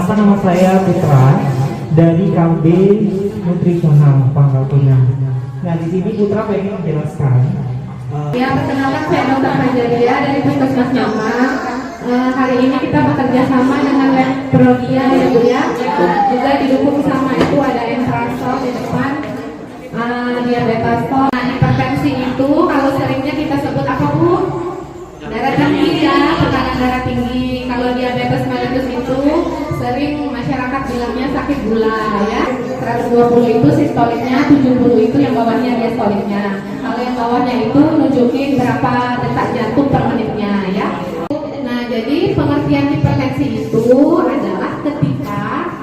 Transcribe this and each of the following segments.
Perkenalkan, nama saya Putra dari KB Nutrisional Pangkal Pinang. Nah, di sini Putra pengen menjelaskan. Ya, perkenalkan saya Dr. Fajaria dari Puskesmas Nyaman. Hari ini kita bekerja sama dengan Lab Prodia ya Bu ya. Juga didukung sama itu ada Entrasol di depan, diabetastol. Nah, hipertensi itu kalau seringnya kita sebut apa Bu? Darah tinggi ya, tekanan darah tinggi. Kalau diabetes mellitus itu sering masyarakat bilangnya sakit gula ya. 120 itu sistoliknya, 70 itu yang bawahnya diastoliknya. Kalau yang bawahnya itu nunjukin berapa detak jantung per menitnya ya. Nah, jadi pengertian hipertensi itu adalah ketika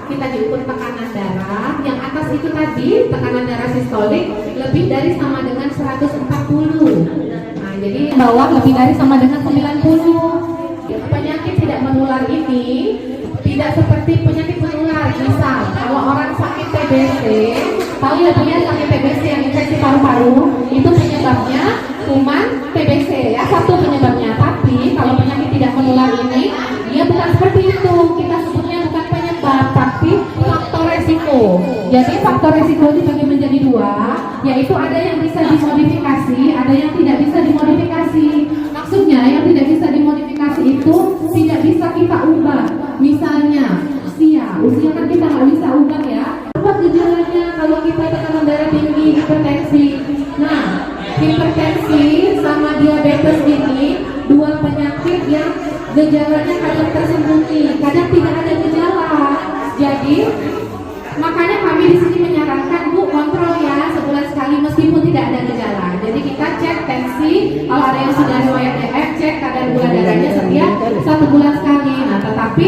kita diukur tekanan darah, yang atas itu tadi tekanan darah sistolik lebih dari sama dengan 140. Nah, jadi bawah lebih dari sama dengan 90. Penyakit tidak menular ini tidak seperti penyakit menular. Misal kalau orang sakit TBC, tahu ya punya sakit TBC yang infeksi paru-paru, itu penyebabnya kuman TBC ya, satu penyebabnya. Tapi kalau penyakit tidak menular ini, dia bukan seperti itu. Kita sebutnya bukan penyebab, tapi faktor resiko. Jadi faktor resiko dibagi menjadi dua, yaitu ada yang bisa dimodifikasi, ada yang tidak bisa dimodifikasi. Maksudnya yang tidak bisa dimodifikasi itu tidak bisa kita ubah. Misalnya usia kan kita nggak bisa ubah ya. Apa gejalanya kalau kita tekanan darah tinggi, hipertensi? Nah, hipertensi sama diabetes ini dua penyakit yang gejalanya kadang tersembunyi, kadang tidak ada gejala. Jadi makanya kami di sini menyarankan Bu kontrol ya sebulan sekali meskipun tidak ada gejala. Jadi kita cek tensi, kalau ada yang sudah riwayat DF, cek kadar gula darahnya setiap 1 bulan sekali. Nah, tetapi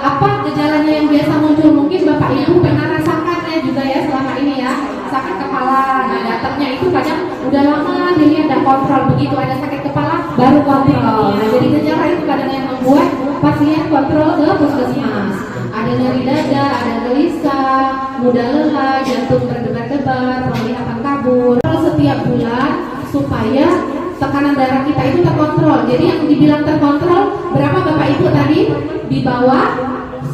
apa gejalanya yang biasa muncul, mungkin Bapak Ibu pernah rasakan ya juga ya selama ini ya, sakit kepala. Nah, datangnya itu kadang udah lama dilihat tidak kontrol, begitu ada sakit kepala baru kontrol. Nah, jadi gejala itu kadang yang membuat pasien kontrol ke puskesmas. Ada nyeri dada, ada gelisah, mudah lelah, jantung berdebar-debar, penglihatan kabur. Setiap bulan supaya tekanan darah kita itu terkontrol. Jadi yang dibilang terkontrol berapa Bapak Ibu tadi? Di bawah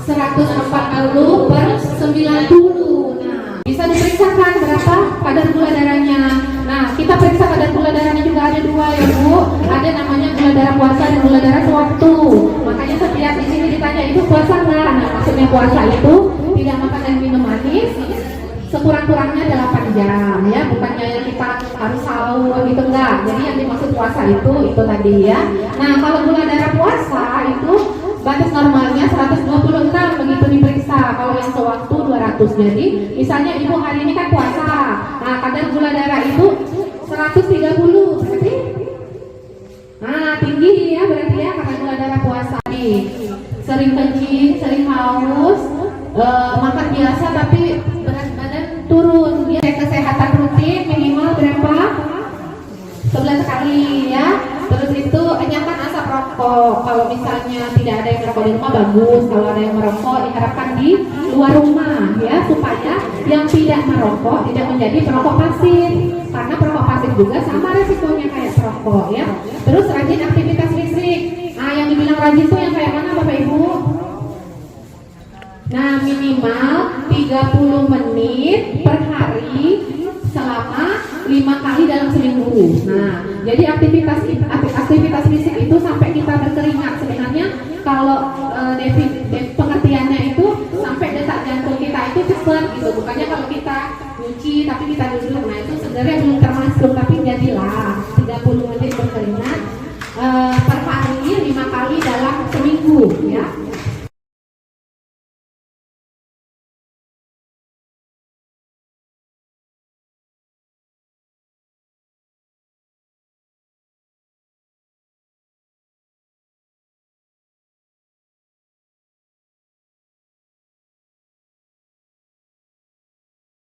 140 per 90. Nah, bisa diperiksakan berapa kadar gula darahnya. Nah, kita periksa kadar gula darahnya juga ada dua ya Bu. Ada namanya gula darah puasa dan gula darah sewaktu. Makanya setiap di sini ditanya itu puasa nggak? Nah, maksudnya puasa itu tidak makan dan minum manis sekurang-kurangnya 8 jam ya, bukannya yang kita harus sahur gitu enggak. Jadi yang dimaksud puasa itu tadi ya. Nah, kalau gula darah puasa itu batas normalnya 126 begitu diperiksa. Kalau yang sewaktu 200. Jadi misalnya Ibu hari ini kan puasa. Nah, kadar gula darah itu 130 berarti tinggi ya berarti ya kadar gula darah puasa. Sering kencing, sering haus, makan biasa tapi berat badan turun. Dia kesehatan rutin minimal berapa? 11 kali ya. Terus itu enyahkan asap rokok. Kalau misalnya tidak ada yang merokok di rumah bagus. Kalau ada yang merokok diharapkan di luar rumah ya, supaya yang tidak merokok tidak menjadi perokok pasif. Karena perokok pasif juga sama resikonya kayak perokok ya. Terus rajin aktivitas fisik. Nah, yang dibilang rajin tuh yang kayak mana Bapak Ibu? Nah, minimal 30 menit per hari selama 5 kali dalam seminggu. Nah, jadi aktivitas fisik itu sampai kita berkeringat. Sebenarnya kalau pengertiannya itu sampai detak jantung kita itu cepat gitu. Bukannya kalau kita nyuci tapi kita duduk. Nah, itu sebenarnya belum termasuk, tapi jadilah 30 menit berkeringat per hari 5 kali dalam seminggu ya.